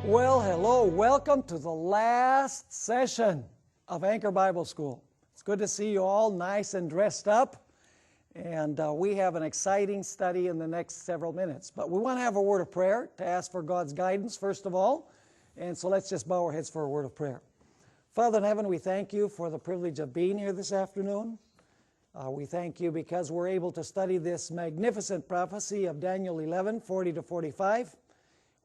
Well, hello. Welcome to the last session of Anchor Bible School. It's good to see you all nice and dressed up. And we have an exciting study in the next several minutes. But we want to have a word of prayer to ask for God's guidance, first of all. And so let's just bow our heads for a word of prayer. Father in heaven, we thank you for the privilege of being here this afternoon. We thank you because we're able to study this magnificent prophecy of Daniel 11, 40 to 45.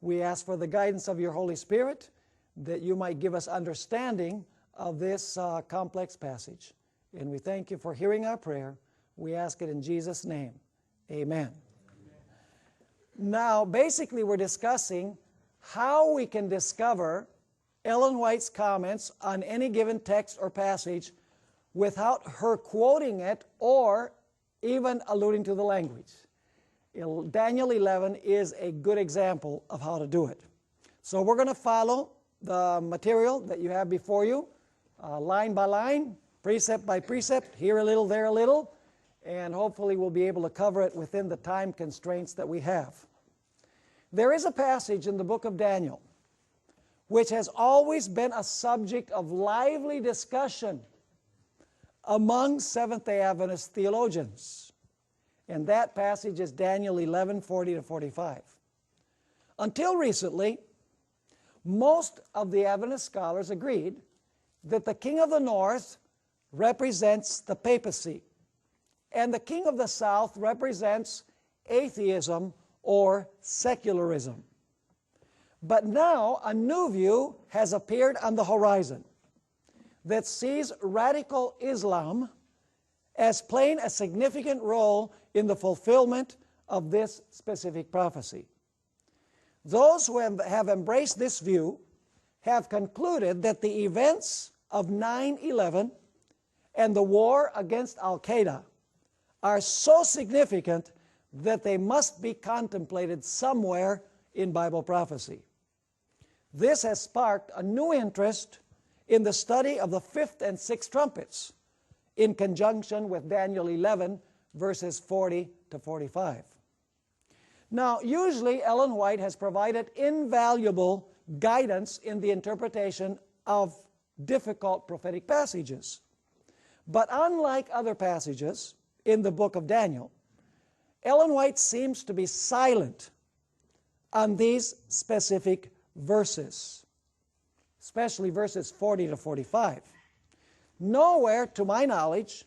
We ask for the guidance of your Holy Spirit, that you might give us understanding of this complex passage. And we thank you for hearing our prayer. We ask it in Jesus' name. Amen. Now, basically, we're discussing how we can discover Ellen White's comments on any given text or passage without her quoting it or even alluding to the language. Daniel 11 is a good example of how to do it. So we're going to follow the material that you have before you, line by line, precept by precept, here a little, there a little, and hopefully we'll be able to cover it within the time constraints that we have. There is a passage in the book of Daniel which has always been a subject of lively discussion among Seventh-day Adventist theologians. And that passage is Daniel 11, 40 to 45. Until recently, most of the Adventist scholars agreed that the king of the north represents the papacy, and the king of the south represents atheism or secularism. But now a new view has appeared on the horizon that sees radical Islam as playing a significant role in the fulfillment of this specific prophecy. Those who have embraced this view have concluded that the events of 9/11 and the war against Al-Qaeda are so significant that they must be contemplated somewhere in Bible prophecy. This has sparked a new interest in the study of the fifth and sixth trumpets in conjunction with Daniel 11, verses 40 to 45. Now, usually Ellen White has provided invaluable guidance in the interpretation of difficult prophetic passages. But unlike other passages in the book of Daniel, Ellen White seems to be silent on these specific verses, especially verses 40 to 45. Nowhere, to my knowledge,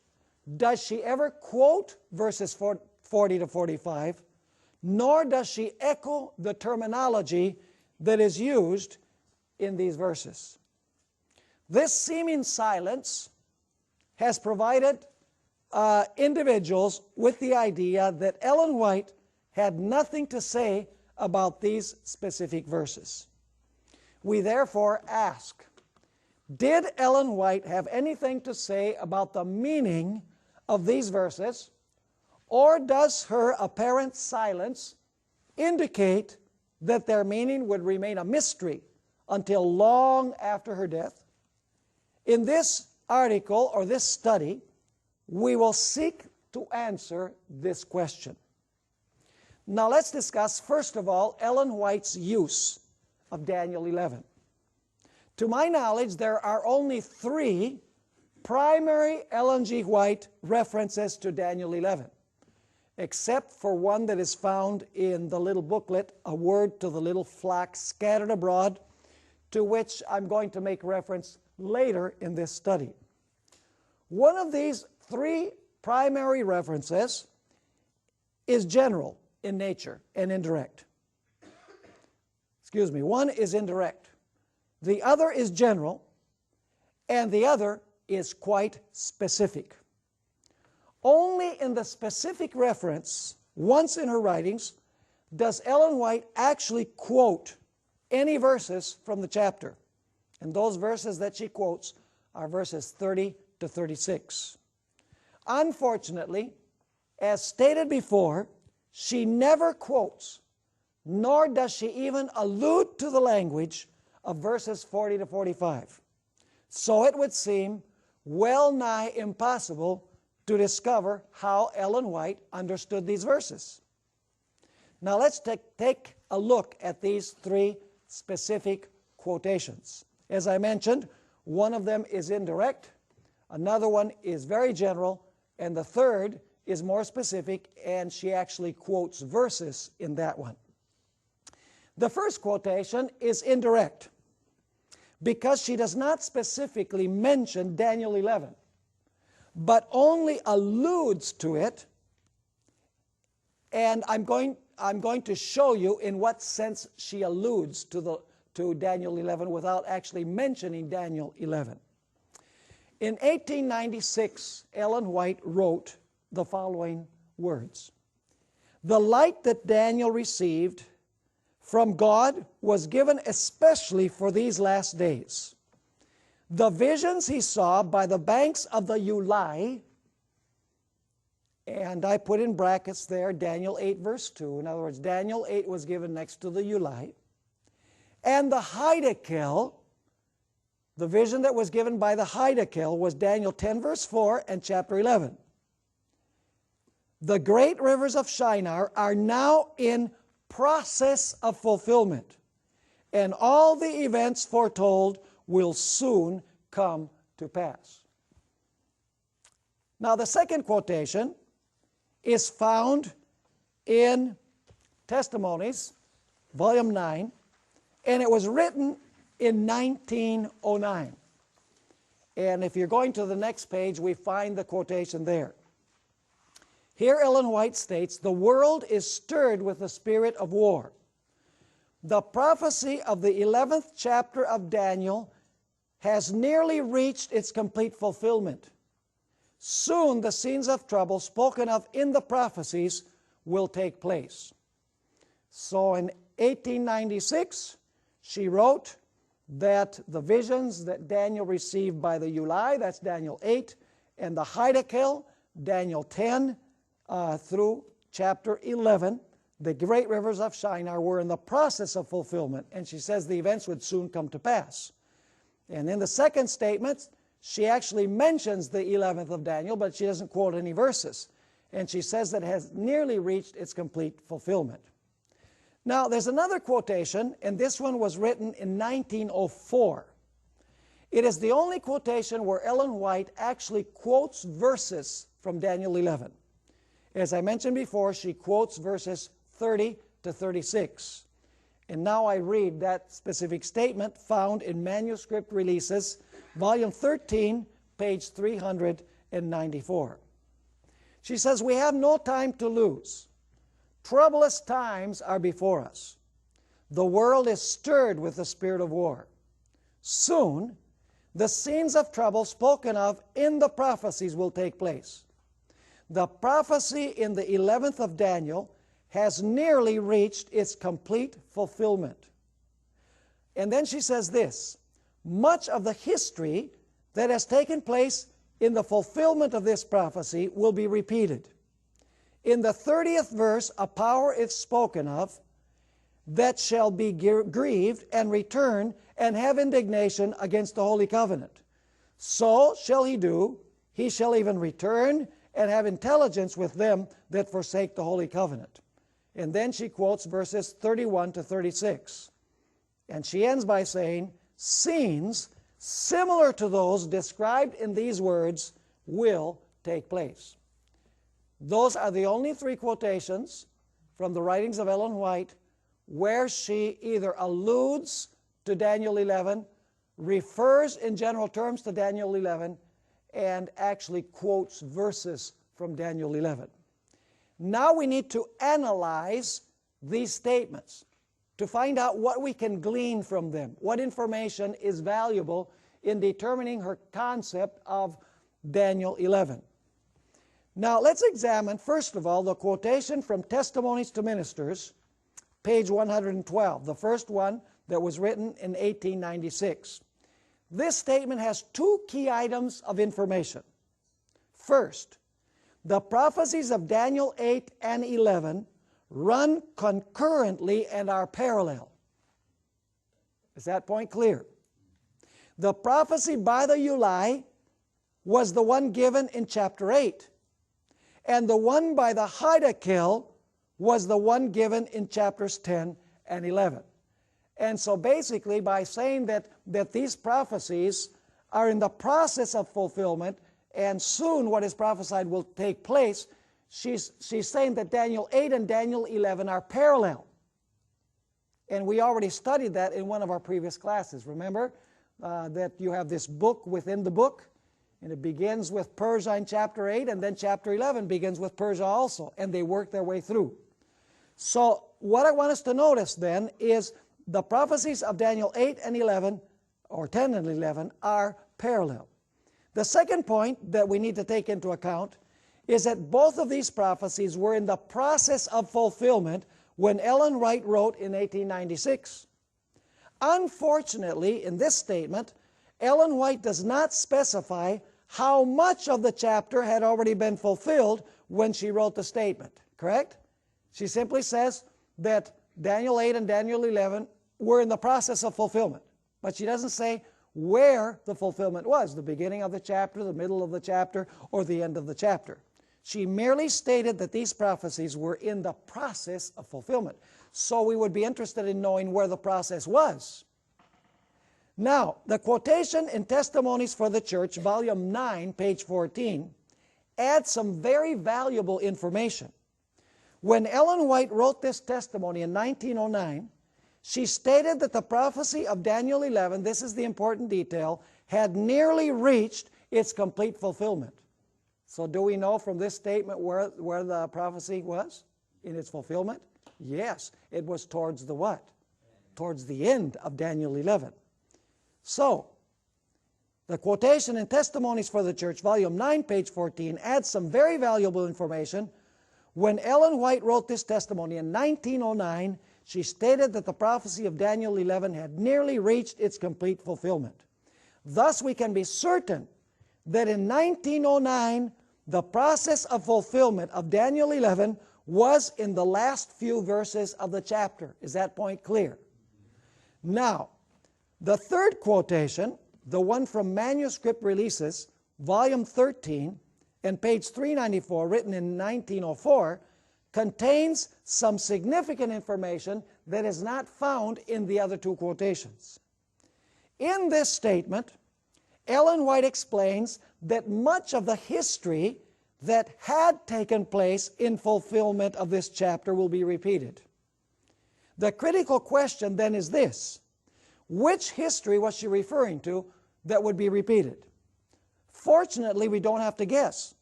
does she ever quote verses 40 to 45, nor does she echo the terminology that is used in these verses. This seeming silence has provided individuals with the idea that Ellen White had nothing to say about these specific verses. We therefore ask, did Ellen White have anything to say about the meaning of these verses, or does her apparent silence indicate that their meaning would remain a mystery until long after her death? In this article or this study, we will seek to answer this question. Now let's discuss, first of all, Ellen White's use of Daniel 11. To my knowledge, there are only three primary Ellen G. White references to Daniel 11, except for one that is found in the little booklet, A Word to the Little Flock Scattered Abroad, to which I'm going to make reference later in this study. One of these three primary references is general in nature and indirect. Excuse me, one is indirect. The other is general, and the other is quite specific. Only in the specific reference, once in her writings, does Ellen White actually quote any verses from the chapter. And those verses that she quotes are verses 30 to 36. Unfortunately, as stated before, she never quotes, nor does she even allude to the language of verses 40 to 45. So it would seem well nigh impossible to discover how Ellen White understood these verses. Now let's take a look at these three specific quotations. As I mentioned, one of them is indirect, another one is very general, and the third is more specific, and she actually quotes verses in that one. The first quotation is indirect because she does not specifically mention Daniel 11, but only alludes to it, and I'm going to show you in what sense she alludes to Daniel 11 without actually mentioning Daniel 11. In 1896, Ellen White wrote the following words: "The light that Daniel received from God was given especially for these last days. The visions he saw by the banks of the Ulai," and I put in brackets there Daniel 8 verse 2. In other words, Daniel 8 was given next to the Ulai. "And the Hydakel," the vision that was given by the Hydakel was Daniel 10 verse 4 and chapter 11. "The great rivers of Shinar are now in process of fulfillment, and all the events foretold will soon come to pass." Now the second quotation is found in Testimonies, volume 9, and it was written in 1909. And if you're going to the next page, we find the quotation there. Here Ellen White states, "The world is stirred with the spirit of war. The prophecy of the 11th chapter of Daniel has nearly reached its complete fulfillment. Soon the scenes of trouble spoken of in the prophecies will take place." So in 1896, she wrote that the visions that Daniel received by the Ulai, that's Daniel 8, and the Hydakel, Daniel 10 through chapter 11, the great rivers of Shinar were in the process of fulfillment, and she says the events would soon come to pass. And in the second statement, she actually mentions the 11th of Daniel, but she doesn't quote any verses. And she says that it has nearly reached its complete fulfillment. Now, there's another quotation, and this one was written in 1904. It is the only quotation where Ellen White actually quotes verses from Daniel 11. As I mentioned before, she quotes verses 30 to 36. And now I read that specific statement found in Manuscript Releases, volume 13, page 394. She says, "We have no time to lose. Troublous times are before us. The world is stirred with the spirit of war. Soon, the scenes of trouble spoken of in the prophecies will take place. The prophecy in the 11th of Daniel has nearly reached its complete fulfillment." And then she says this, "Much of the history that has taken place in the fulfillment of this prophecy will be repeated. In the 30th verse, a power is spoken of that shall be grieved and return and have indignation against the Holy Covenant. So shall he do, he shall even return and have intelligence with them that forsake the Holy Covenant." And then she quotes verses 31 to 36. And she ends by saying, "Scenes similar to those described in these words will take place." Those are the only three quotations from the writings of Ellen White where she either alludes to Daniel 11, refers in general terms to Daniel 11, and actually quotes verses from Daniel 11. Now we need to analyze these statements to find out what we can glean from them, what information is valuable in determining her concept of Daniel 11. Now let's examine, first of all, the quotation from Testimonies to Ministers, page 112, the first one that was written in 1896. This statement has two key items of information. First, the prophecies of Daniel 8 and 11 run concurrently and are parallel. Is that point clear? The prophecy by the Ulai was the one given in chapter 8, and the one by the Hydakel was the one given in chapters 10 and 11. And so basically, by saying that these prophecies are in the process of fulfillment, and soon what is prophesied will take place, she's saying that Daniel 8 and Daniel 11 are parallel. And we already studied that in one of our previous classes. Remember that you have this book within the book, and it begins with Persia in chapter 8, and then chapter 11 begins with Persia also, and they work their way through. So what I want us to notice then is the prophecies of Daniel 8 and 11, or 10 and 11, are parallel. The second point that we need to take into account is that both of these prophecies were in the process of fulfillment when Ellen White wrote in 1896. Unfortunately, in this statement, Ellen White does not specify how much of the chapter had already been fulfilled when she wrote the statement, correct? She simply says that Daniel 8 and Daniel 11 were in the process of fulfillment, but she doesn't say where the fulfillment was, the beginning of the chapter, the middle of the chapter, or the end of the chapter. She merely stated that these prophecies were in the process of fulfillment. So we would be interested in knowing where the process was. Now, the quotation in Testimonies for the Church, volume 9, page 14, adds some very valuable information. When Ellen White wrote this testimony in 1909, she stated that the prophecy of Daniel 11, this is the important detail, had nearly reached its complete fulfillment. So do we know from this statement where the prophecy was in its fulfillment? Yes, it was towards the what? Towards the end of Daniel 11. So, the quotation in Testimonies for the Church, volume 9, page 14, adds some very valuable information. When Ellen White wrote this testimony in 1909, she stated that the prophecy of Daniel 11 had nearly reached its complete fulfillment. Thus, we can be certain that in 1909, the process of fulfillment of Daniel 11 was in the last few verses of the chapter. Is that point clear? Now, the third quotation, the one from Manuscript Releases, volume 13, and page 394, written in 1904, contains some significant information that is not found in the other two quotations. In this statement, Ellen White explains that much of the history that had taken place in fulfillment of this chapter will be repeated. The critical question then is this: which history was she referring to that would be repeated? Fortunately, we don't have to guess,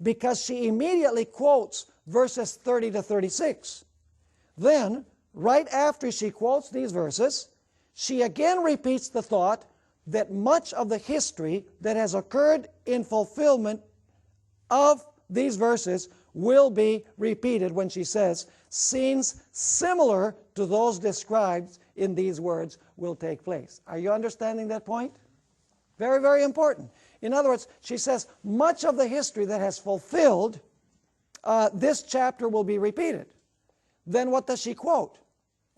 because she immediately quotes verses 30 to 36. Then, right after she quotes these verses, she again repeats the thought that much of the history that has occurred in fulfillment of these verses will be repeated when she says, scenes similar to those described in these words will take place. Are you understanding that point? Very, very important. In other words, she says much of the history that has fulfilled this chapter will be repeated. Then what does she quote?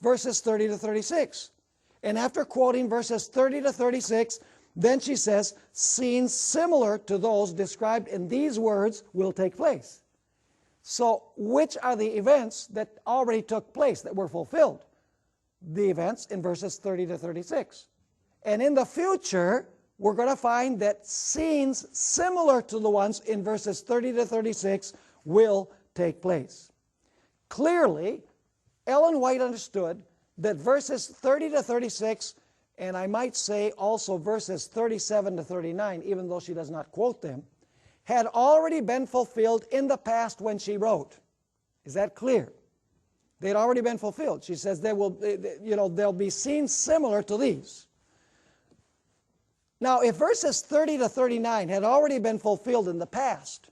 Verses 30 to 36. And after quoting verses 30 to 36, then she says, scenes similar to those described in these words will take place. So, which are the events that already took place, that were fulfilled? The events in verses 30 to 36. And in the future, we're going to find that scenes similar to the ones in verses 30 to 36 will take place. Clearly, Ellen White understood that verses 30 to 36, and I might say also verses 37 to 39, even though she does not quote them, had already been fulfilled in the past when she wrote. Is that clear? They'd already been fulfilled. She says there'll be scenes similar to these. Now, if verses 30 to 39 had already been fulfilled in the past,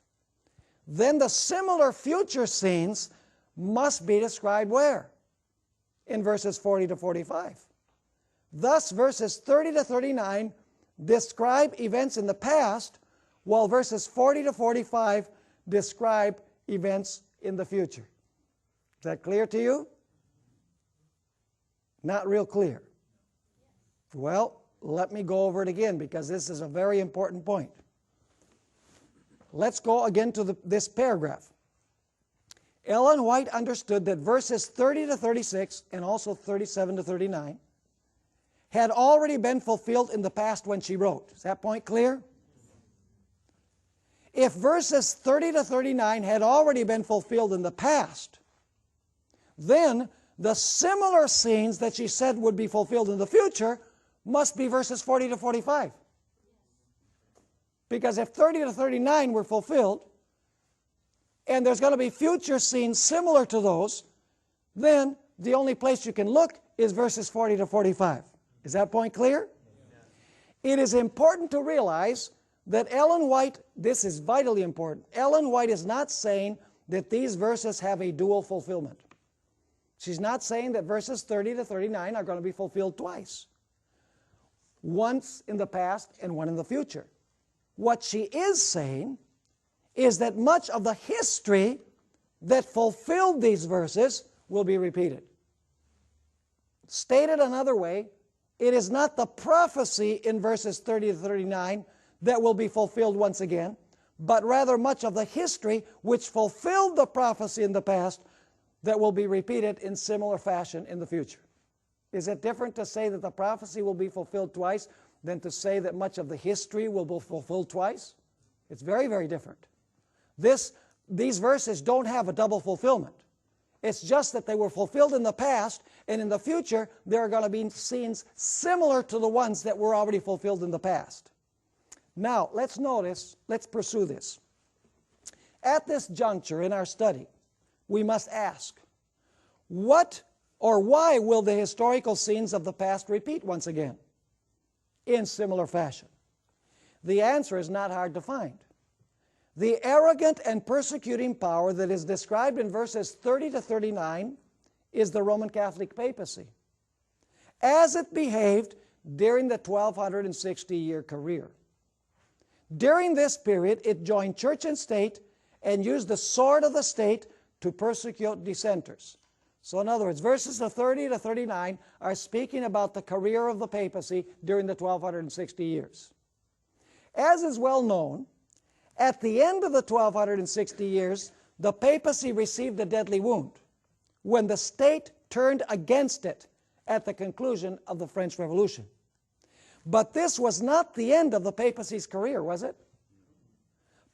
then the similar future scenes must be described where? In verses 40 to 45. Thus, verses 30 to 39 describe events in the past, while verses 40 to 45 describe events in the future. Is that clear to you? Not real clear. Well, let me go over it again, because this is a very important point. Let's go again to this paragraph. Ellen White understood that verses 30 to 36 and also 37 to 39 had already been fulfilled in the past when she wrote. Is that point clear? If verses 30 to 39 had already been fulfilled in the past, then the similar scenes that she said would be fulfilled in the future must be verses 40 to 45. Because if 30 to 39 were fulfilled, and there's going to be future scenes similar to those, then the only place you can look is verses 40 to 45. Is that point clear? It is important to realize that Ellen White, this is vitally important, Ellen White is not saying that these verses have a dual fulfillment. She's not saying that verses 30 to 39 are going to be fulfilled twice. Once in the past and one in the future. What she is saying is that much of the history that fulfilled these verses will be repeated. Stated another way, it is not the prophecy in verses 30 to 39 that will be fulfilled once again, but rather much of the history which fulfilled the prophecy in the past that will be repeated in similar fashion in the future. Is it different to say that the prophecy will be fulfilled twice than to say that much of the history will be fulfilled twice? It's very, very different. These verses don't have a double fulfillment. It's just that they were fulfilled in the past, and in the future there are going to be scenes similar to the ones that were already fulfilled in the past. Now, let's pursue this. At this juncture in our study, we must ask, what or why will the historical scenes of the past repeat once again in similar fashion? The answer is not hard to find. The arrogant and persecuting power that is described in verses 30 to 39 is the Roman Catholic papacy, as it behaved during the 1260-year career. During this period, it joined church and state and used the sword of the state to persecute dissenters. So in other words, verses 30 to 39 are speaking about the career of the papacy during the 1260 years. As is well known, at the end of the 1260 years, the papacy received a deadly wound when the state turned against it at the conclusion of the French Revolution. But this was not the end of the papacy's career, was it?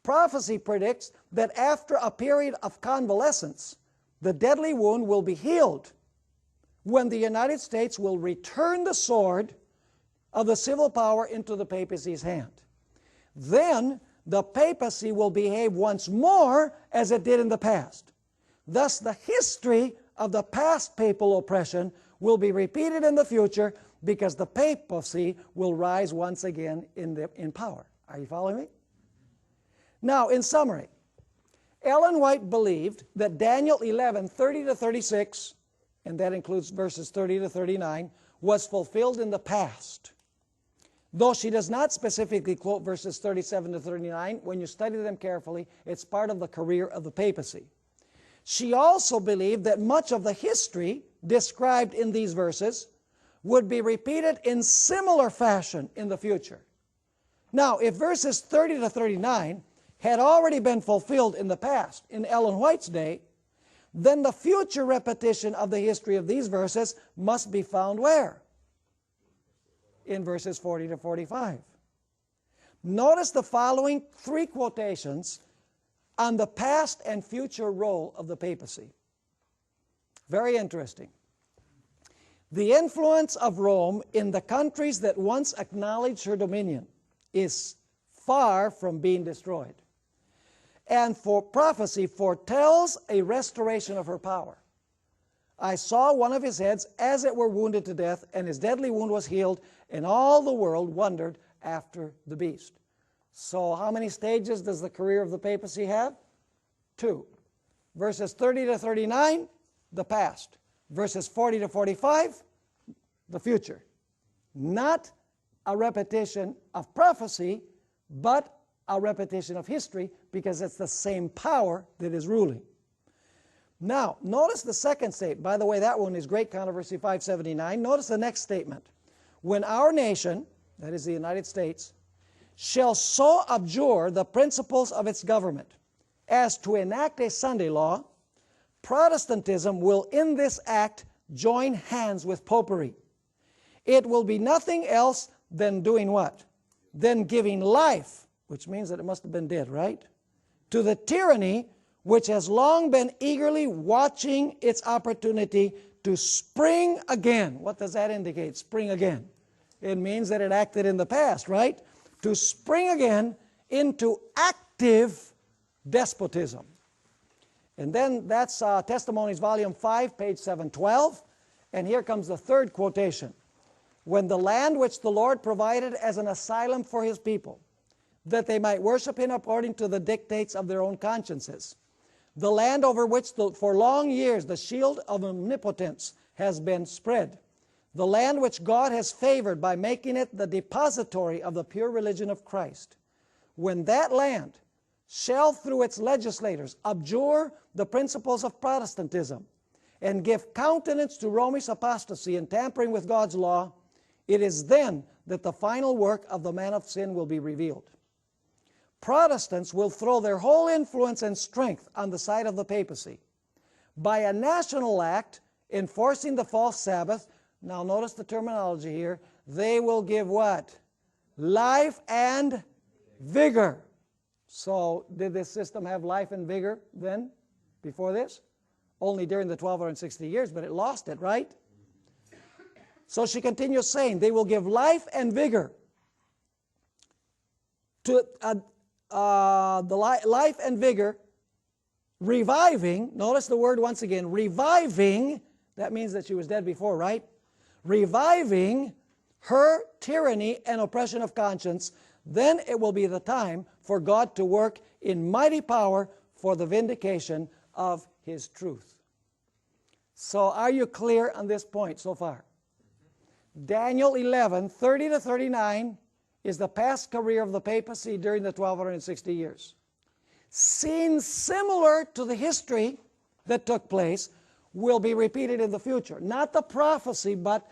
Prophecy predicts that after a period of convalescence, the deadly wound will be healed when the United States will return the sword of the civil power into the papacy's hand. Then the papacy will behave once more as it did in the past. Thus, the history of the past papal oppression will be repeated in the future because the papacy will rise once again in power. Are you following me? Now, in summary, Ellen White believed that Daniel 11, 30 to 36, and that includes verses 30 to 39, was fulfilled in the past. Though she does not specifically quote verses 37 to 39, when you study them carefully, it's part of the career of the papacy. She also believed that much of the history described in these verses would be repeated in similar fashion in the future. Now, if verses 30 to 39 had already been fulfilled in the past, in Ellen White's day, then the future repetition of the history of these verses must be found where? In verses 40 to 45. Notice the following three quotations on the past and future role of the papacy. Very interesting. The influence of Rome in the countries that once acknowledged her dominion is far from being destroyed. And for prophecy foretells a restoration of her power. I saw one of his heads as it were wounded to death, and his deadly wound was healed, and all the world wondered after the beast. So how many stages does the career of the papacy have? 2. Verses 30 to 39, the past. Verses 40 to 45, the future. Not a repetition of prophecy, but a repetition of history, because it's the same power that is ruling. Now, notice the second statement. By the way, that one is Great Controversy 579. Notice the next statement. When our nation, that is the United States, shall so abjure the principles of its government as to enact a Sunday law, Protestantism will in this act join hands with popery. It will be nothing else than doing what? Then giving life, which means that it must have been dead, right? To the tyranny which has long been eagerly watching its opportunity to spring again. What does that indicate, spring again? It means that it acted in the past, right? To spring again into active despotism. And then that's Testimonies, Volume 5, page 712. And here comes the third quotation. When the land which the Lord provided as an asylum for His people, that they might worship Him according to the dictates of their own consciences, the land over which for long years the shield of omnipotence has been spread, the land which God has favored by making it the depository of the pure religion of Christ, when that land shall through its legislators abjure the principles of Protestantism and give countenance to Romish apostasy and tampering with God's law, it is then that the final work of the man of sin will be revealed. Protestants will throw their whole influence and strength on the side of the papacy. By a national act enforcing the false Sabbath, now notice the terminology here, they will give what? Life and vigor. So did this system have life and vigor then, before this? Only during the 1260 years, but it lost it, right? So she continues saying, they will give life and vigor to life and vigor, reviving, notice the word once again, reviving, that means that she was dead before, right? Reviving her tyranny and oppression of conscience, then it will be the time for God to work in mighty power for the vindication of His truth. So are you clear on this point so far? Daniel 11, 30 to 39 is the past career of the papacy during the 1260 years. Scenes similar to the history that took place will be repeated in the future. Not the prophecy, but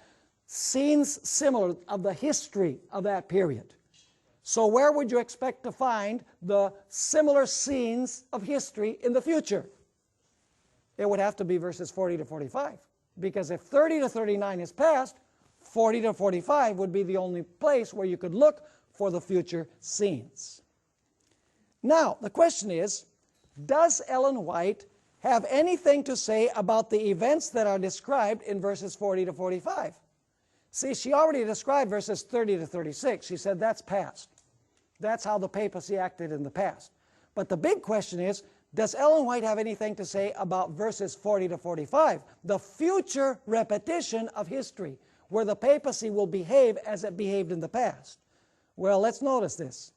scenes similar of the history of that period. So where would you expect to find the similar scenes of history in the future? It would have to be verses 40 to 45. Because if 30 to 39 is past, 40 to 45 would be the only place where you could look for the future scenes. Now, the question is, does Ellen White have anything to say about the events that are described in verses 40 to 45? See, she already described verses 30 to 36. She said that's past. That's how the papacy acted in the past. But the big question is, does Ellen White have anything to say about verses 40 to 45, the future repetition of history, where the papacy will behave as it behaved in the past? Well, let's notice this.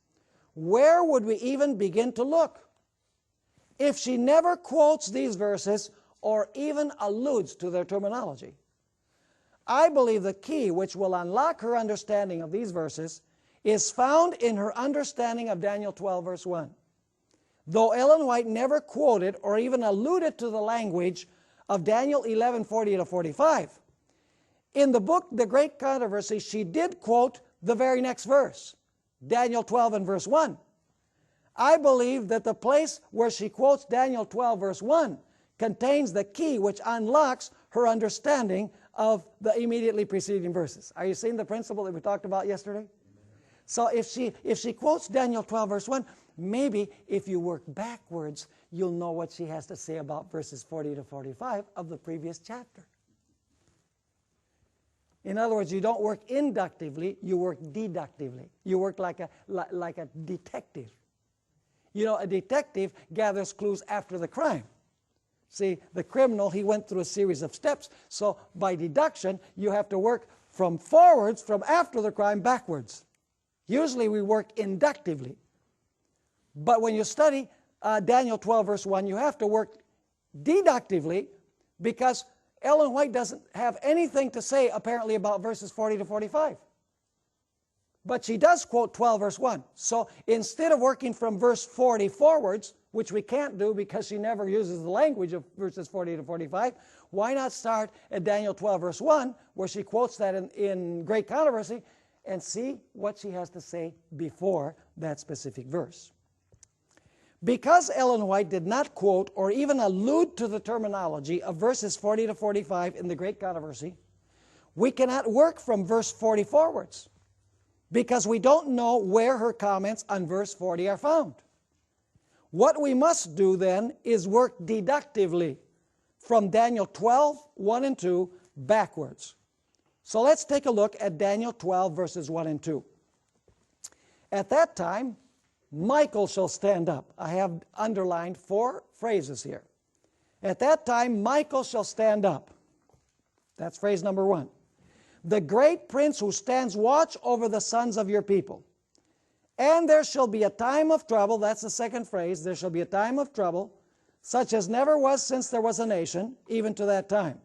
Where would we even begin to look? If she never quotes these verses or even alludes to their terminology. I believe the key which will unlock her understanding of these verses is found in her understanding of Daniel 12, verse 1. Though Ellen White never quoted or even alluded to the language of Daniel 11, 40 to 45, in the book, The Great Controversy, she did quote the very next verse, Daniel 12 and verse 1. I believe that the place where she quotes Daniel 12, verse 1, contains the key which unlocks her understanding of the immediately preceding verses. Are you seeing the principle that we talked about yesterday? So if she quotes Daniel 12, verse 1, maybe if you work backwards, you'll know what she has to say about verses 40 to 45 of the previous chapter. In other words, you don't work inductively, you work deductively. You work like a detective. You know, a detective gathers clues after the crime. See, the criminal, he went through a series of steps. So by deduction, you have to work from forwards, from after the crime, backwards. Usually we work inductively. But when you study Daniel 12, verse 1, you have to work deductively, because Ellen White doesn't have anything to say, apparently, about verses 40 to 45. But she does quote 12, verse 1. So instead of working from verse 40 forwards, which we can't do because she never uses the language of verses 40 to 45, why not start at Daniel 12, verse 1, where she quotes that in Great Controversy, and see what she has to say before that specific verse. Because Ellen White did not quote or even allude to the terminology of verses 40 to 45 in the Great Controversy, we cannot work from verse 40 forwards, because we don't know where her comments on verse 40 are found. What we must do then is work deductively from Daniel 12, 1 and 2 backwards. So let's take a look at Daniel 12 verses 1 and 2. At that time, Michael shall stand up. I have underlined 4 phrases here. At that time, Michael shall stand up. That's phrase number 1. The great prince who stands watch over the sons of your people. And there shall be a time of trouble, that's the second phrase, there shall be a time of trouble, such as never was since there was a nation, even to that time.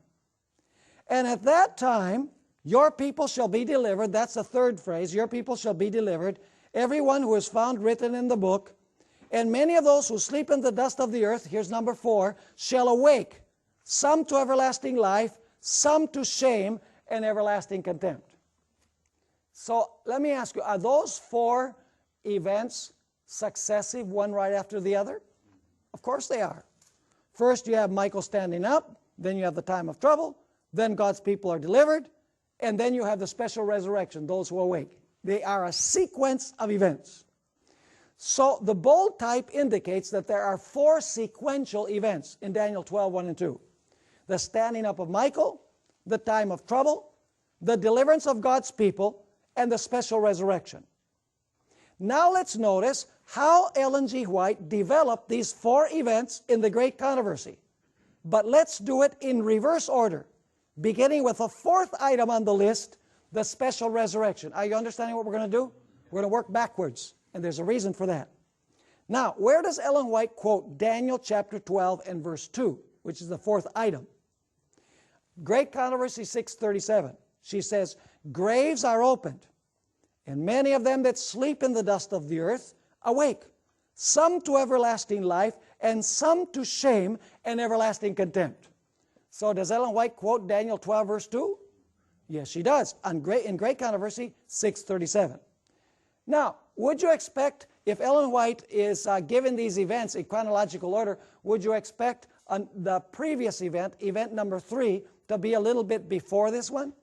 And at that time, your people shall be delivered, that's the third phrase, your people shall be delivered, everyone who is found written in the book, and many of those who sleep in the dust of the earth, here's number 4, shall awake, some to everlasting life, some to shame and everlasting contempt. So let me ask you, are those 4 events successive, one right after the other? Of course they are. First you have Michael standing up, then you have the time of trouble, then God's people are delivered, and then you have the special resurrection, those who awake. They are a sequence of events. So the bold type indicates that there are 4 sequential events in Daniel 12, 1 and 2. The standing up of Michael, the time of trouble, the deliverance of God's people, and the special resurrection. Now let's notice how Ellen G. White developed these 4 events in the Great Controversy. But let's do it in reverse order, beginning with the 4th item on the list, the special resurrection. Are you understanding what we're going to do? We're going to work backwards, and there's a reason for that. Now, where does Ellen White quote Daniel chapter 12 and verse 2, which is the 4th item? Great Controversy 637. She says, graves are opened, and many of them that sleep in the dust of the earth awake, some to everlasting life, and some to shame and everlasting contempt. So does Ellen White quote Daniel 12 verse 2? Yes, she does, in Great Controversy 637. Now, would you expect, if Ellen White is given these events in chronological order, would you expect the previous event, event number 3, to be a little bit before this one?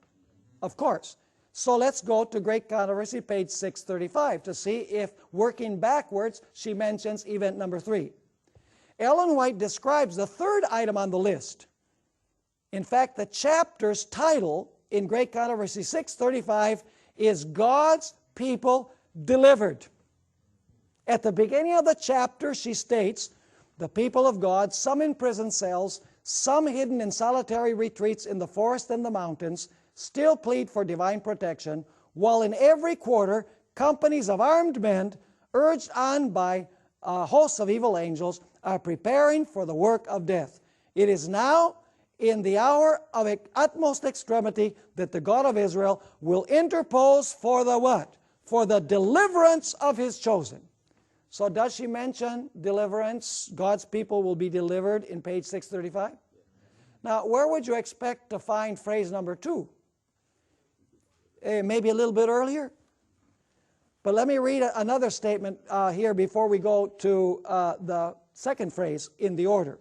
Of course. So let's go to Great Controversy, page 635, to see if, working backwards, she mentions event number 3. Ellen White describes the 3rd item on the list. In fact, the chapter's title in Great Controversy 635 is God's People Delivered. At the beginning of the chapter, she states, the people of God, some in prison cells, some hidden in solitary retreats in the forest and the mountains, still plead for divine protection, while in every quarter, companies of armed men, urged on by hosts of evil angels, are preparing for the work of death. It is now, in the hour of utmost extremity, that the God of Israel will interpose for the what? For the deliverance of His chosen. So does she mention deliverance? God's people will be delivered in page 635? Now, where would you expect to find phrase number 2? Maybe a little bit earlier? But let me read another statement here before we go to the second phrase in the order.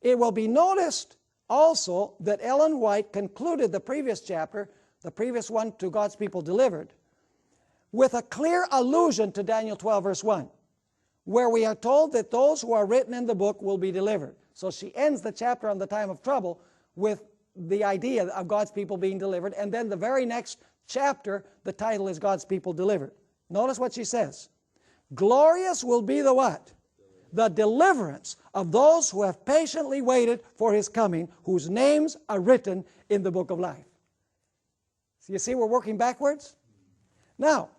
It will be noticed also that Ellen White concluded the previous chapter, the previous one to God's people delivered, with a clear allusion to Daniel 12 verse 1, where we are told that those who are written in the book will be delivered. So she ends the chapter on the time of trouble with the idea of God's people being delivered, and then the very next chapter, the title is God's people delivered. Notice what she says. Glorious will be the what? The deliverance of those who have patiently waited for His coming, whose names are written in the book of life. So you see we're working backwards? Now,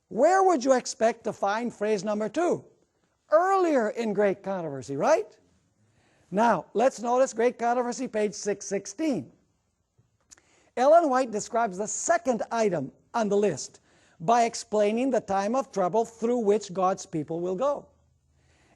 where would you expect to find phrase number 2? Earlier in Great Controversy, right? Now, let's notice Great Controversy, page 616. Ellen White describes the 2nd item on the list by explaining the time of trouble through which God's people will go.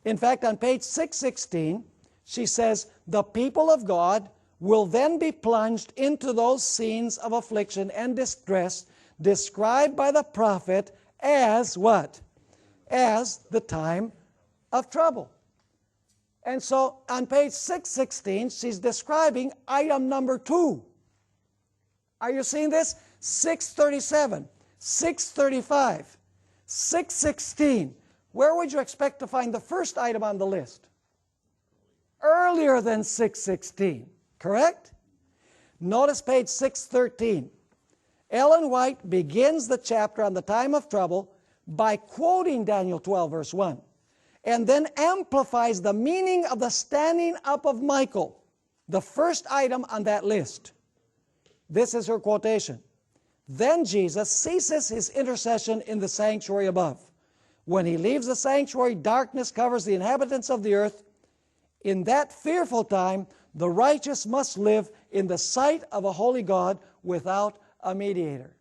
In fact, on page 616, she says, the people of God will then be plunged into those scenes of affliction and distress described by the prophet as what? As the time of trouble. And so on page 616, she's describing item number 2. Are you seeing this? 637, 635, 616. Where would you expect to find the first item on the list? Earlier than 616, correct? Notice page 613. Ellen White begins the chapter on the time of trouble by quoting Daniel 12, verse 1, and then amplifies the meaning of the standing up of Michael, the first item on that list. This is her quotation. Then Jesus ceases his intercession in the sanctuary above. When he leaves the sanctuary, darkness covers the inhabitants of the earth. In that fearful time, the righteous must live in the sight of a holy God without a mediator.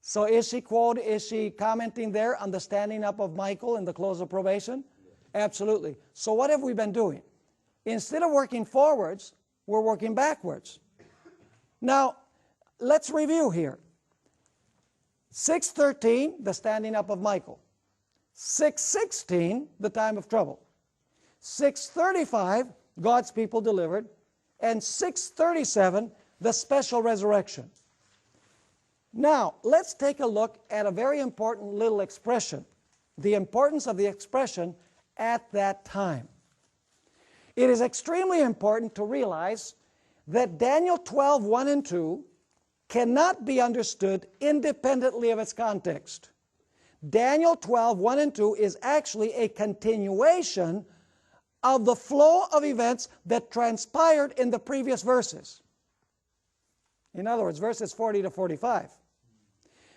So is she commenting there on the standing up of Michael in the close of probation? Absolutely. So what have we been doing? Instead of working forwards, we're working backwards. Now, let's review here. 6:13, the standing up of Michael. 6:16, the time of trouble. 6:35, God's people delivered. And 6:37, the special resurrection. Now, let's take a look at a very important little expression, the importance of the expression at that time. It is extremely important to realize that Daniel 12, 1 and 2 cannot be understood independently of its context. Daniel 12, 1 and 2 is actually a continuation of the flow of events that transpired in the previous verses. In other words, verses 40 to 45.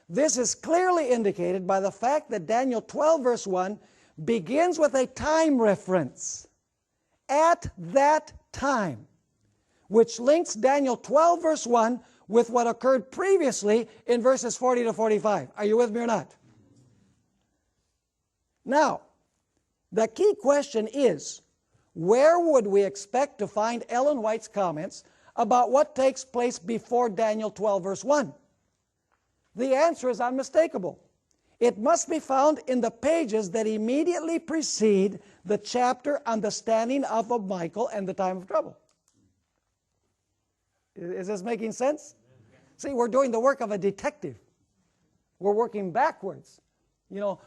This is clearly indicated by the fact that Daniel 12, verse 1 begins with a time reference, at that time, which links Daniel 12, verse 1 with what occurred previously in verses 40 to 45. Are you with me or not? Now, the key question is, where would we expect to find Ellen White's comments about what takes place before Daniel 12, verse 1? The answer is unmistakable. It must be found in the pages that immediately precede the chapter on the standing up of Michael and the time of trouble. Is this making sense? See, we're doing the work of a detective. We're working backwards. You know,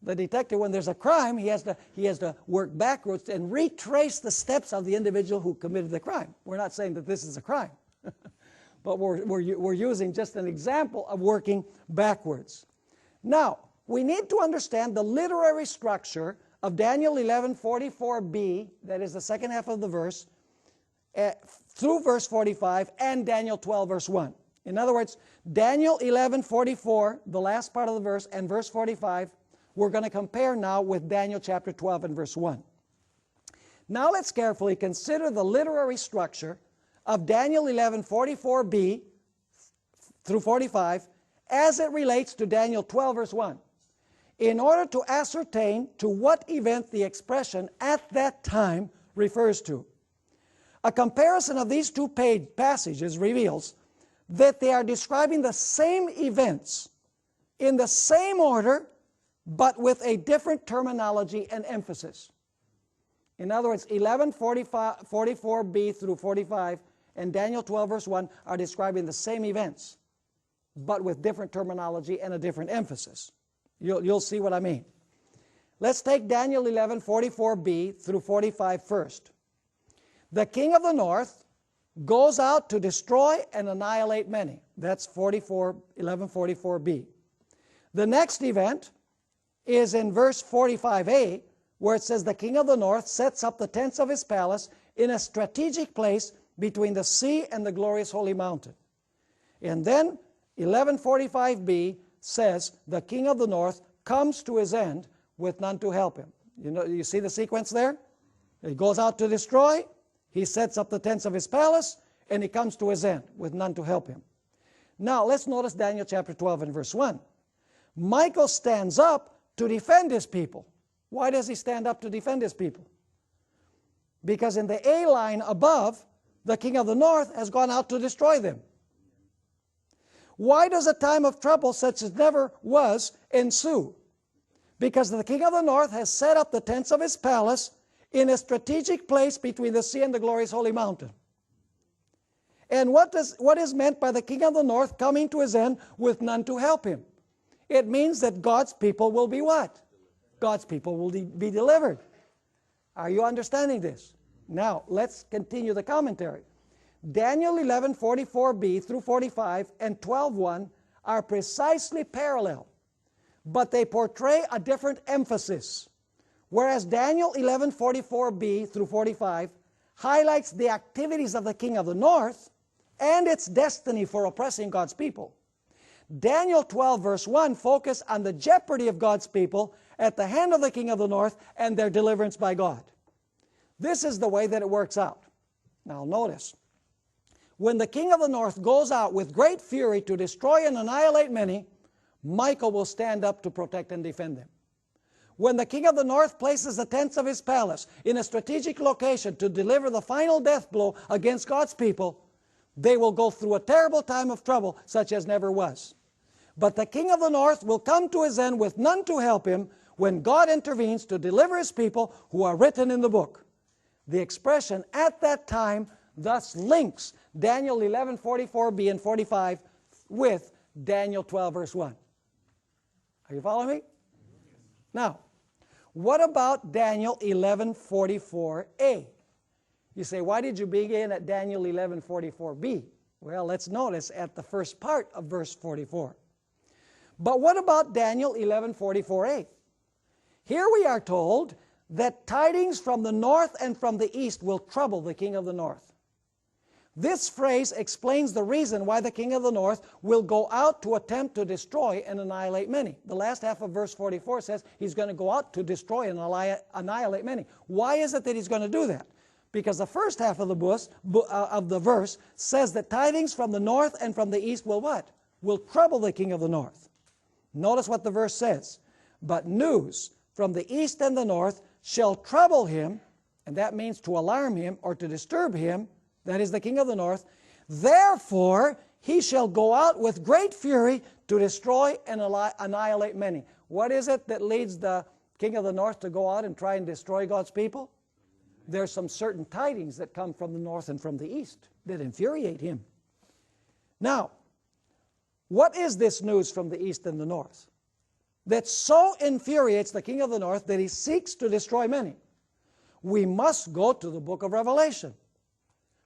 the detective, when there's a crime, he has to work backwards and retrace the steps of the individual who committed the crime. We're not saying that this is a crime, but we're using just an example of working backwards. Now, we need to understand the literary structure of Daniel 11:44b, that is the second half of the verse, through verse 45, and Daniel 12, verse 1. In other words, Daniel 11:44, the last part of the verse, and verse 45, we're going to compare now with Daniel chapter 12 and verse 1. Now let's carefully consider the literary structure of Daniel 11:44b through 45 as it relates to Daniel 12, verse 1, in order to ascertain to what event the expression "at that time" refers to. A comparison of these two passages reveals that they are describing the same events in the same order, but with a different terminology and emphasis. In other words, 11:44b through 45 and Daniel 12, verse 1 are describing the same events, but with different terminology and a different emphasis. You'll see what I mean. Let's take Daniel 11:44b through 45 first. The king of the north goes out to destroy and annihilate many. That's 11:44b. The next event is in verse 45a, where it says the king of the north sets up the tents of his palace in a strategic place between the sea and the glorious holy mountain. And then 11:45b says the king of the north comes to his end with none to help him. You see the sequence there? He goes out to destroy, he sets up the tents of his palace, and he comes to his end with none to help him. Now let's notice Daniel chapter 12 and verse 1. Michael stands up to defend his people. Why does he stand up to defend his people? Because in the A line above, the king of the north has gone out to destroy them. Why does a time of trouble such as never was ensue? because the king of the north has set up the tents of his palace in a strategic place between the sea and the glorious holy mountain. And what is meant by the king of the north coming to his end with none to help him? It means that God's people will be what? God's people will be delivered. Are you understanding this? Now, let's continue the commentary. Daniel 11:44b through 45 and 12:1 are precisely parallel, but they portray a different emphasis. Whereas Daniel 11:44b through 45 highlights the activities of the king of the north and its destiny for oppressing God's people, Daniel 12 verse 1 focus on the jeopardy of God's people at the hand of the king of the north and their deliverance by God. This is the way that it works out. Now notice, when the king of the north goes out with great fury to destroy and annihilate many, Michael will stand up to protect and defend them. When the king of the north places the tents of his palace in a strategic location to deliver the final death blow against God's people, they will go through a terrible time of trouble such as never was. But the king of the north will come to his end with none to help him when God intervenes to deliver his people who are written in the book. The expression "at that time" thus links Daniel 11:44b and 45 with Daniel 12 verse 1. Are you following me? Now, what about Daniel 11:44a? You say, why did you begin at Daniel 11:44b? Well, let's notice at the first part of verse 44. But what about Daniel 11:44a? Here we are told that tidings from the north and from the east will trouble the king of the north. This phrase explains the reason why the king of the north will go out to attempt to destroy and annihilate many. The last half of verse 44 says he's going to go out to destroy and annihilate many. Why is it that he's going to do that? Because the first half of the verse says that tidings from the north and from the east will what? Will trouble the king of the north. Notice what the verse says. But news from the east and the north shall trouble him, and that means to alarm him or to disturb him, that is the king of the north. Therefore he shall go out with great fury to destroy and annihilate many. What is it that leads the king of the north to go out and try and destroy God's people? There's some certain tidings that come from the north and from the east that infuriate him. Now, what is this news from the east and the north that so infuriates the king of the north that he seeks to destroy many? We must go to the book of Revelation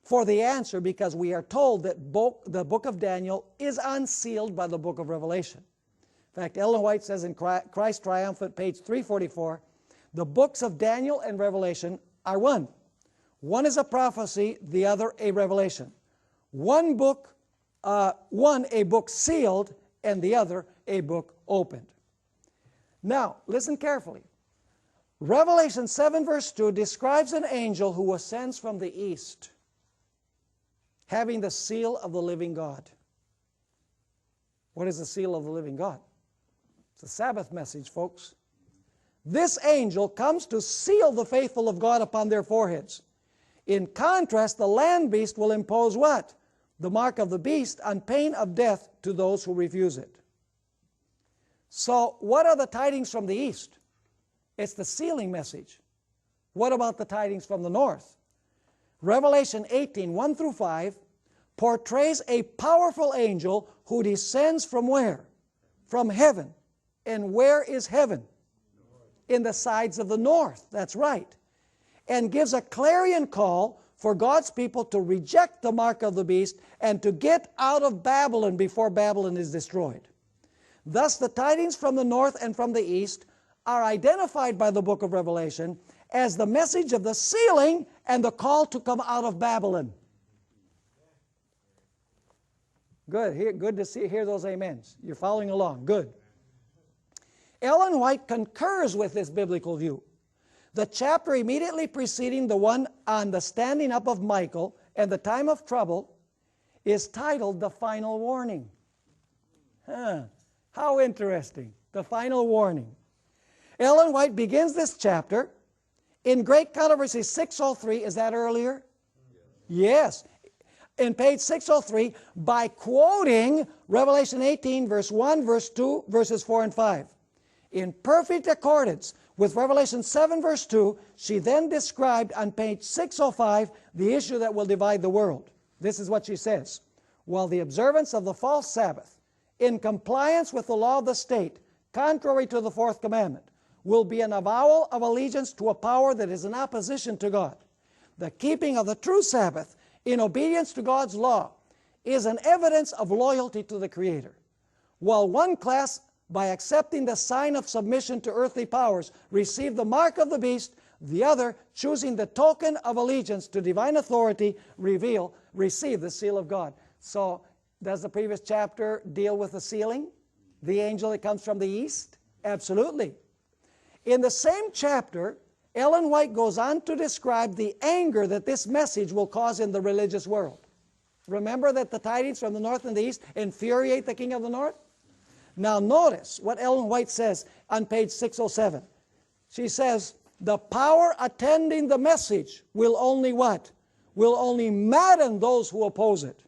for the answer, because we are told that the book of Daniel is unsealed by the book of Revelation. In fact, Ellen White says in Christ Triumphant, page 344, the books of Daniel and Revelation are one. One is a prophecy, the other a revelation. One a book sealed, and the other a book opened. Now, listen carefully. Revelation 7 verse 2 describes an angel who ascends from the east, having the seal of the living God. What is the seal of the living God? It's a Sabbath message, folks. This angel comes to seal the faithful of God upon their foreheads. In contrast, the land beast will impose what? The mark of the beast on pain of death to those who refuse it. So, what are the tidings from the east? It's the sealing message. What about the tidings from the north? Revelation 18, 1 through 5 portrays a powerful angel who descends from where? From heaven. And where is heaven? In the sides of the north. That's right. And gives a clarion call for God's people to reject the mark of the beast and to get out of Babylon before Babylon is destroyed. Thus, the tidings from the north and from the east are identified by the book of Revelation as the message of the sealing and the call to come out of Babylon. Good. Good to hear those amens. You're following along. Good. Ellen White concurs with this biblical view. The chapter immediately preceding the one on the standing up of Michael and the time of trouble is titled The Final Warning. How interesting. The Final Warning. Ellen White begins this chapter in Great Controversy 603. Is that earlier? Yes. In page 603 by quoting Revelation 18 verse 1, verse 2, verses 4 and 5. In perfect accordance with Revelation 7 verse 2, she then described on page 605 the issue that will divide the world. This is what she says. While the observance of the false Sabbath, in compliance with the law of the state, contrary to the fourth commandment, will be an avowal of allegiance to a power that is in opposition to God. The keeping of the true Sabbath in obedience to God's law is an evidence of loyalty to the Creator. While one class, by accepting the sign of submission to earthly powers, receive the mark of the beast, the other, choosing the token of allegiance to divine authority, receive the seal of God. So, does the previous chapter deal with the sealing? The angel that comes from the east? Absolutely. In the same chapter, Ellen White goes on to describe the anger that this message will cause in the religious world. Remember that the tidings from the north and the east infuriate the king of the north? Now notice what Ellen White says on page 607. She says, the power attending the message will only what? Will only madden those who oppose it.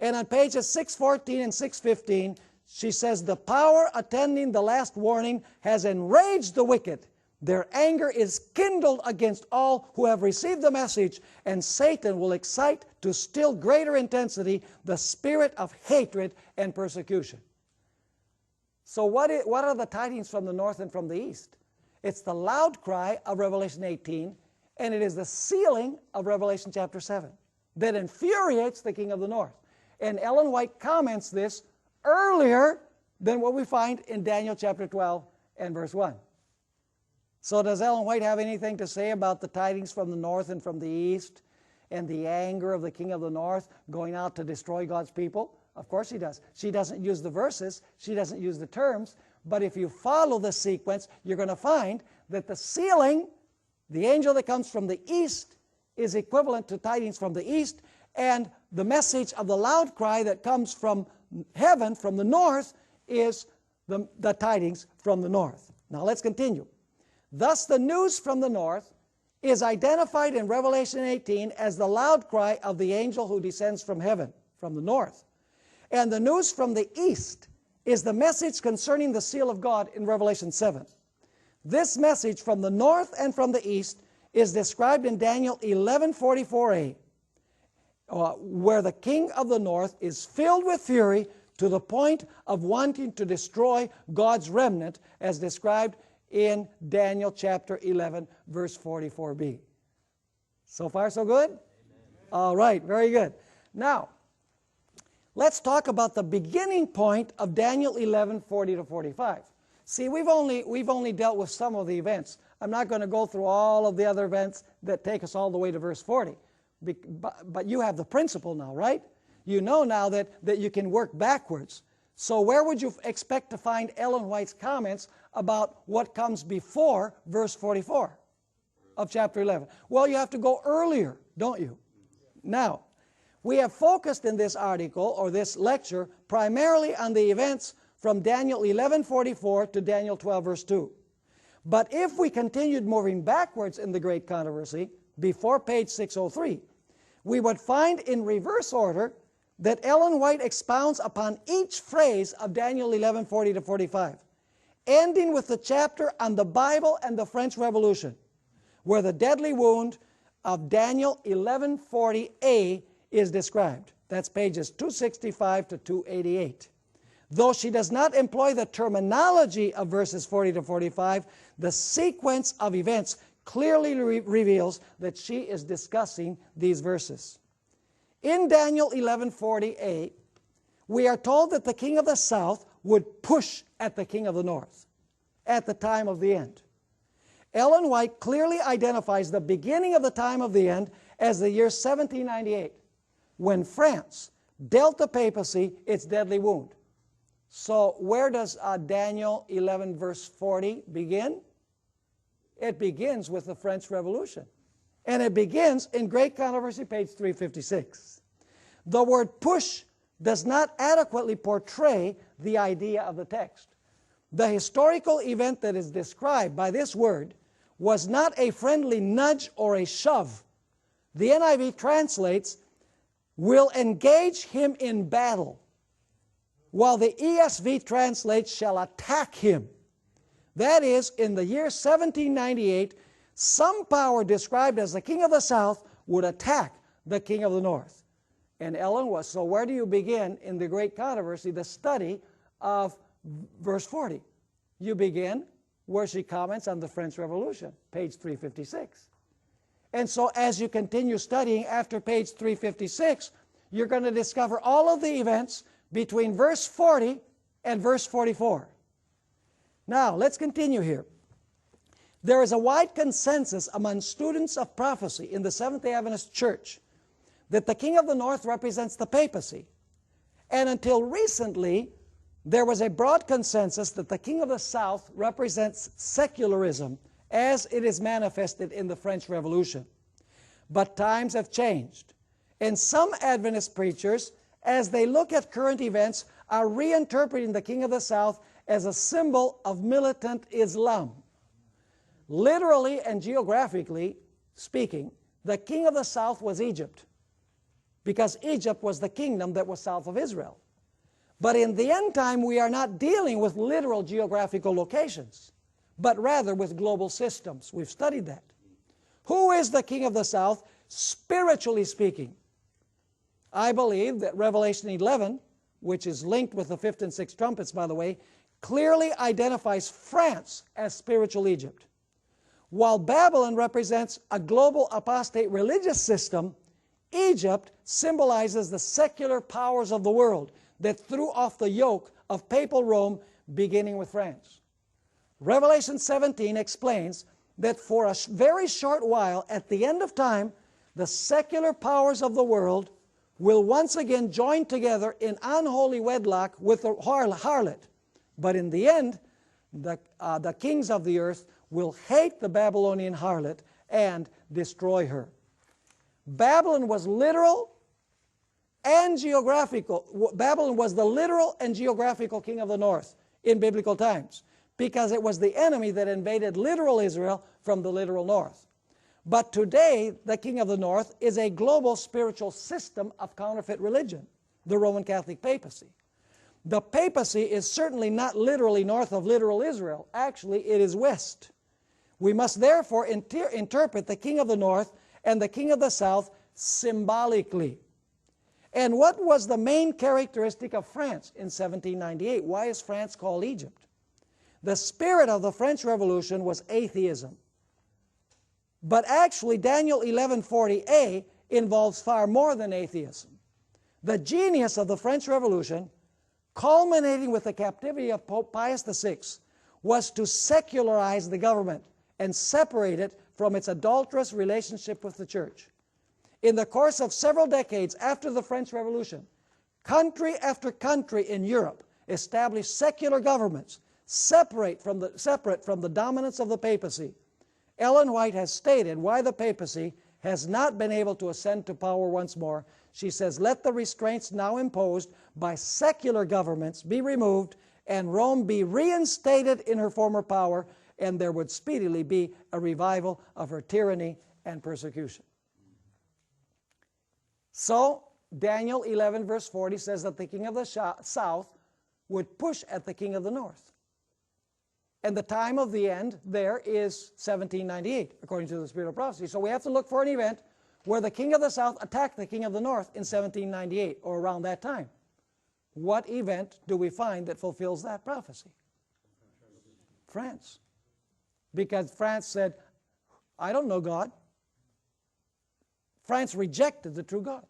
And on pages 614 and 615, she says, the power attending the last warning has enraged the wicked. Their anger is kindled against all who have received the message, and Satan will excite to still greater intensity the spirit of hatred and persecution. So what are the tidings from the north and from the east? It's the loud cry of Revelation 18, and it is the sealing of Revelation chapter 7 that infuriates the king of the north. And Ellen White comments this earlier than what we find in Daniel chapter 12 and verse 1. So does Ellen White have anything to say about the tidings from the north and from the east and the anger of the king of the north going out to destroy God's people? Of course she does. She doesn't use the verses, she doesn't use the terms, but if you follow the sequence, you're going to find that the sealing, the angel that comes from the east, is equivalent to tidings from the east, and the message of the loud cry that comes from heaven, from the north, is the tidings from the north. Now let's continue. Thus the news from the north is identified in Revelation 18 as the loud cry of the angel who descends from heaven, from the north. And the news from the east is the message concerning the seal of God in Revelation 7. This message from the north and from the east is described in Daniel 11:44a, where the king of the north is filled with fury to the point of wanting to destroy God's remnant, as described in Daniel chapter 11, verse 44b. So far, so good? Amen. All right, very good. Now, let's talk about the beginning point of Daniel 11:40 to 45. See, we've only dealt with some of the events. I'm not going to go through all of the other events that take us all the way to verse 40. But you have the principle now, right? You know now that you can work backwards. So where would you expect to find Ellen White's comments about what comes before verse 44 of chapter 11? Well, you have to go earlier, don't you? Now, we have focused in this article, or this lecture, primarily on the events from Daniel 11:44 to Daniel 12, verse 2. But if we continued moving backwards in the great controversy, before page 603, we would find in reverse order that Ellen White expounds upon each phrase of Daniel 11:40 to 45, ending with the chapter on the Bible and the French Revolution, where the deadly wound of Daniel 11:40a is described. That's pages 265 to 288. Though she does not employ the terminology of verses 40 to 45, the sequence of events clearly reveals that she is discussing these verses. In Daniel 11:40a, we are told that the king of the south would push at the king of the north at the time of the end. Ellen White clearly identifies the beginning of the time of the end as the year 1798, when France dealt the papacy its deadly wound. So where does Daniel 11 verse 40 begin? It begins with the French Revolution. And it begins in Great Controversy, page 356. The word push does not adequately portray the idea of the text. The historical event that is described by this word was not a friendly nudge or a shove. The NIV translates, will engage him in battle, while the ESV translates, shall attack him. That is, in the year 1798, some power described as the king of the south would attack the king of the north. And Ellen was, so where do you begin in the great controversy, the study of verse 40? You begin where she comments on the French Revolution, page 356. And so as you continue studying after page 356, you're going to discover all of the events between verse 40 and verse 44. Now, let's continue here. There is a wide consensus among students of prophecy in the Seventh-day Adventist Church that the king of the north represents the papacy. And until recently, there was a broad consensus that the king of the south represents secularism as it is manifested in the French Revolution. But times have changed, and some Adventist preachers, as they look at current events, are reinterpreting the king of the south as a symbol of militant Islam. Literally and geographically speaking, the king of the south was Egypt, because Egypt was the kingdom that was south of Israel. But in the end time, we are not dealing with literal geographical locations, but rather with global systems. We've studied that. Who is the king of the south, spiritually speaking? I believe that Revelation 11, which is linked with the fifth and sixth trumpets, by the way, clearly identifies France as spiritual Egypt. While Babylon represents a global apostate religious system, Egypt symbolizes the secular powers of the world that threw off the yoke of papal Rome, beginning with France. Revelation 17 explains that for a very short while, at the end of time, the secular powers of the world will once again join together in unholy wedlock with the harlot. But in the end, the kings of the earth will hate the Babylonian harlot and destroy her. Babylon was literal and geographical. Babylon was the literal and geographical king of the north in biblical times, because it was the enemy that invaded literal Israel from the literal north. But today, the king of the north is a global spiritual system of counterfeit religion, the Roman Catholic papacy. The papacy is certainly not literally north of literal Israel. Actually, it is west. We must therefore interpret the king of the north and the king of the south symbolically. And what was the main characteristic of France in 1798? Why is France called Egypt? The spirit of the French Revolution was atheism. But actually, Daniel 11:40a involves far more than atheism. The genius of the French Revolution, culminating with the captivity of Pope Pius VI, was to secularize the government and separate it from its adulterous relationship with the church. In the course of several decades after the French Revolution, country after country in Europe established secular governments separate from the dominance of the papacy. Ellen White has stated why the papacy has not been able to ascend to power once more. She says, let the restraints now imposed by secular governments be removed and Rome be reinstated in her former power, and there would speedily be a revival of her tyranny and persecution. So, Daniel 11 verse 40 says that the king of the south would push at the king of the north. And the time of the end there is 1798, according to the spirit of prophecy. So we have to look for an event where the king of the south attacked the king of the north in 1798, or around that time. What event do we find that fulfills that prophecy? France. Because France said, I don't know God. France rejected the true God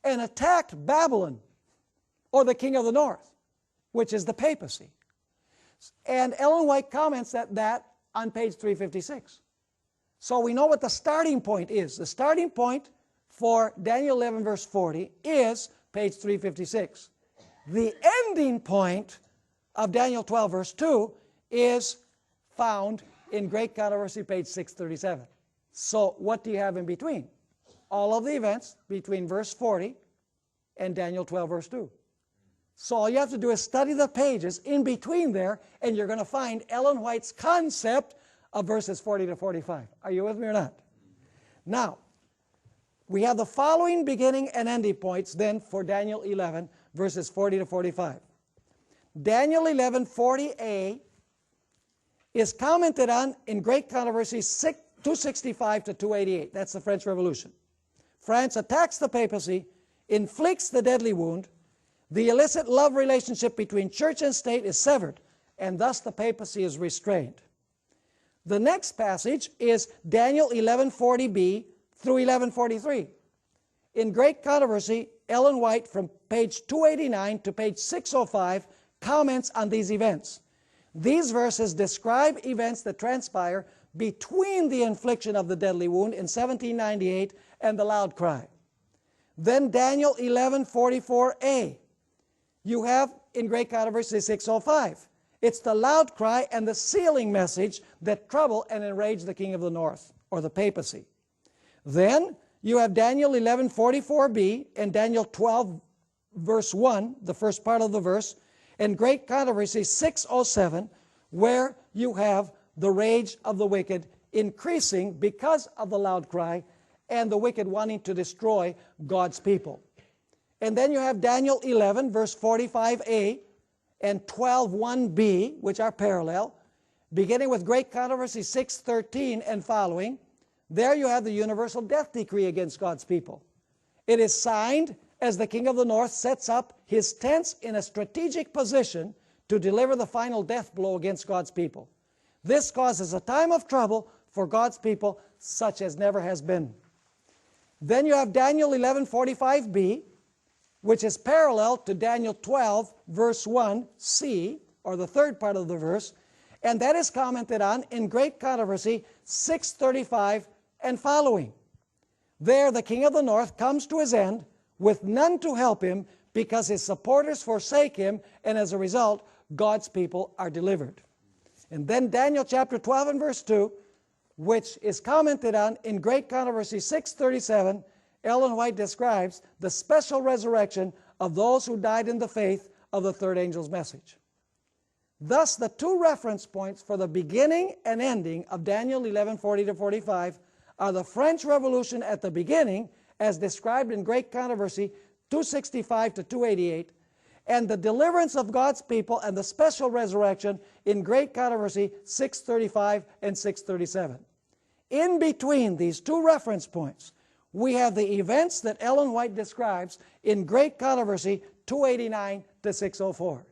and attacked Babylon, or the king of the north, which is the papacy. And Ellen White comments that on page 356. So we know what the starting point is. The starting point for Daniel 11 verse 40 is page 356. The ending point of Daniel 12 verse 2 is found in Great Controversy, page 637. So what do you have in between? All of the events between verse 40 and Daniel 12 verse 2. So all you have to do is study the pages in between there, and you're going to find Ellen White's concept of verses 40 to 45. Are you with me or not? Now, we have the following beginning and ending points then for Daniel 11, verses 40 to 45. Daniel 11, 40a is commented on in Great Controversy 265 to 288. That's the French Revolution. France attacks the papacy, inflicts the deadly wound, the illicit love relationship between church and state is severed, and thus the papacy is restrained. The next passage is Daniel 1140b through 1143. In Great Controversy, Ellen White, from page 289 to page 605, comments on these events. These verses describe events that transpire between the infliction of the deadly wound in 1798 and the loud cry. Then Daniel 1144a. You have in Great Controversy 605. It's the loud cry and the sealing message that trouble and enrage the king of the north, or the papacy. Then you have Daniel 1144b and Daniel 12 verse 1, the first part of the verse, and Great Controversy 607, where you have the rage of the wicked increasing because of the loud cry and the wicked wanting to destroy God's people. And then you have Daniel 11 verse 45a and 12:1b, which are parallel, beginning with Great Controversy 613 and following. There you have the universal death decree against God's people. It is signed as the king of the north sets up his tents in a strategic position to deliver the final death blow against God's people. This causes a time of trouble for God's people such as never has been. Then you have Daniel 11:45b, which is parallel to Daniel 12 verse 1c, or the third part of the verse, and that is commented on in Great Controversy 635 and following. There the king of the north comes to his end with none to help him because his supporters forsake him, and as a result God's people are delivered. And then Daniel chapter 12 and verse 2, which is commented on in Great Controversy 637, Ellen White describes the special resurrection of those who died in the faith of the third angel's message. Thus, the two reference points for the beginning and ending of Daniel 11:40 to 45 are the French Revolution at the beginning, as described in Great Controversy 265 to 288, and the deliverance of God's people and the special resurrection in Great Controversy 635 and 637. In between these two reference points, we have the events that Ellen White describes in Great Controversy 289 to 604.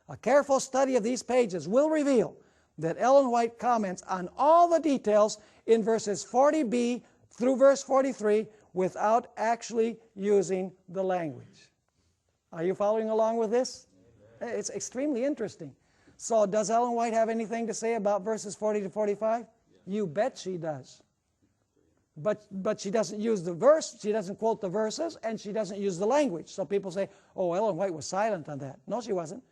A careful study of these pages will reveal that Ellen White comments on all the details in verses 40b through verse 43 without actually using the language. Are you following along with this? Amen. It's extremely interesting. So does Ellen White have anything to say about verses 40 to 45? Yeah. You bet she does. But she doesn't use the verse, she doesn't quote the verses, and she doesn't use the language. So people say, oh, Ellen White was silent on that. No, she wasn't.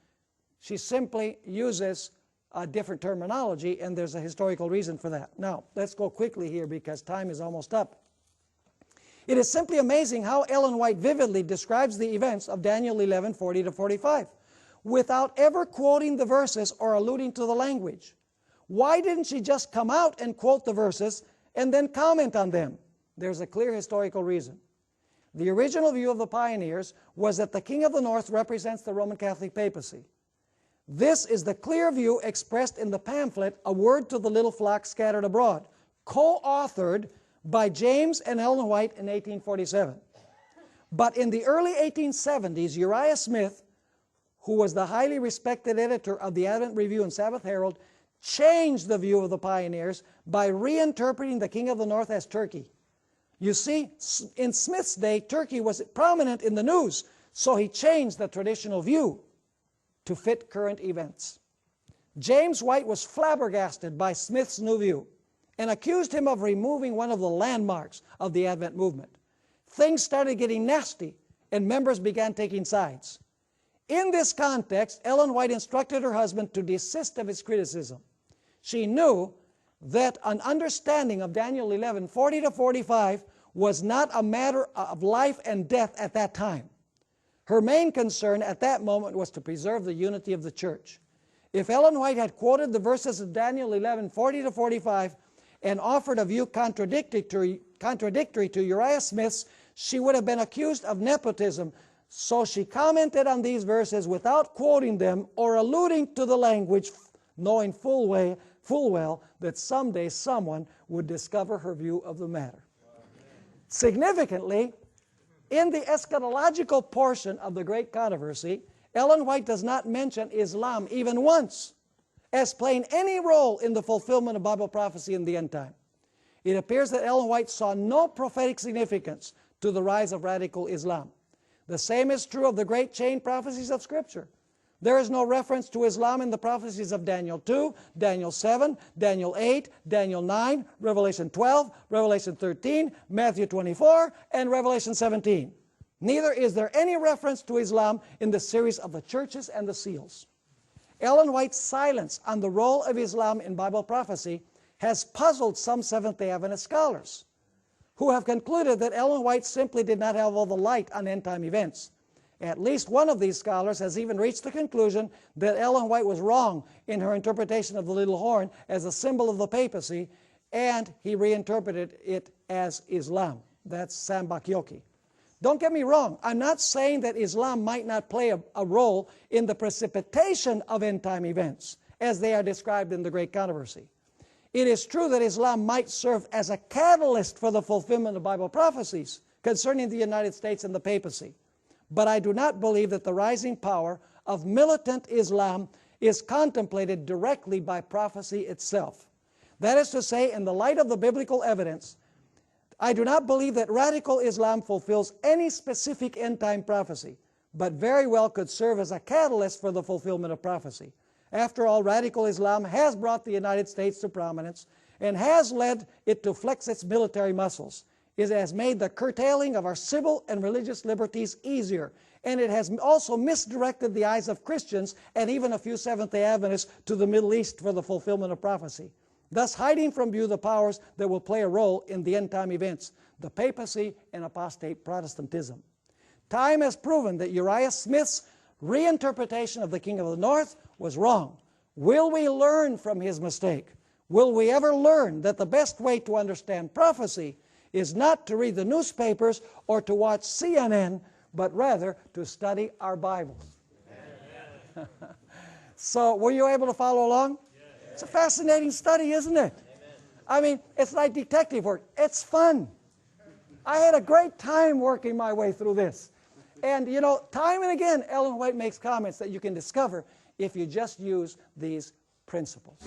She simply uses a different terminology, and there's a historical reason for that. Now, let's go quickly here because time is almost up. It is simply amazing how Ellen White vividly describes the events of Daniel 11:40 to 45 without ever quoting the verses or alluding to the language. Why didn't she just come out and quote the verses and then comment on them? There's a clear historical reason. The original view of the pioneers was that the king of the north represents the Roman Catholic papacy. This is the clear view expressed in the pamphlet, A Word to the Little Flock Scattered Abroad, co-authored by James and Ellen White in 1847. But in the early 1870s, Uriah Smith, who was the highly respected editor of the Advent Review and Sabbath Herald, changed the view of the pioneers by reinterpreting the king of the north as Turkey. You see, in Smith's day, Turkey was prominent in the news, so he changed the traditional view to fit current events. James White was flabbergasted by Smith's new view and accused him of removing one of the landmarks of the Advent movement. Things started getting nasty, and members began taking sides. In this context, Ellen White instructed her husband to desist of his criticism. She knew that an understanding of Daniel 11:40 to 45 was not a matter of life and death at that time. Her main concern at that moment was to preserve the unity of the church. If Ellen White had quoted the verses of Daniel 11:40 to 45 and offered a view contradictory to Uriah Smith's, she would have been accused of nepotism. So she commented on these verses without quoting them or alluding to the language, knowing full full well that someday someone would discover her view of the matter. Significantly, in the eschatological portion of the Great Controversy, Ellen White does not mention Islam even once as playing any role in the fulfillment of Bible prophecy in the end time. It appears that Ellen White saw no prophetic significance to the rise of radical Islam. The same is true of the great chain prophecies of Scripture. There is no reference to Islam in the prophecies of Daniel 2, Daniel 7, Daniel 8, Daniel 9, Revelation 12, Revelation 13, Matthew 24, and Revelation 17. Neither is there any reference to Islam in the series of the churches and the seals. Ellen White's silence on the role of Islam in Bible prophecy has puzzled some Seventh-day Adventist scholars, who have concluded that Ellen White simply did not have all the light on end-time events. At least one of these scholars has even reached the conclusion that Ellen White was wrong in her interpretation of the little horn as a symbol of the papacy, and he reinterpreted it as Islam. That's Sam Bakyoki. Don't get me wrong, I'm not saying that Islam might not play a role in the precipitation of end-time events, as they are described in the Great Controversy. It is true that Islam might serve as a catalyst for the fulfillment of Bible prophecies concerning the United States and the papacy. But I do not believe that the rising power of militant Islam is contemplated directly by prophecy itself. That is to say, in the light of the biblical evidence, I do not believe that radical Islam fulfills any specific end-time prophecy, but very well could serve as a catalyst for the fulfillment of prophecy. After all, radical Islam has brought the United States to prominence and has led it to flex its military muscles. It has made the curtailing of our civil and religious liberties easier, and it has also misdirected the eyes of Christians and even a few Seventh-day Adventists to the Middle East for the fulfillment of prophecy, thus hiding from view the powers that will play a role in the end-time events, the papacy and apostate Protestantism. Time has proven that Uriah Smith's reinterpretation of the King of the North was wrong. Will we learn from his mistake? Will we ever learn that the best way to understand prophecy is not to read the newspapers or to watch CNN, but rather to study our Bibles? So, were you able to follow along? Yes. It's a fascinating study, isn't it? Amen. I mean, it's like detective work. It's fun. I had a great time working my way through this. And, you know, time and again, Ellen White makes comments that you can discover if you just use these principles.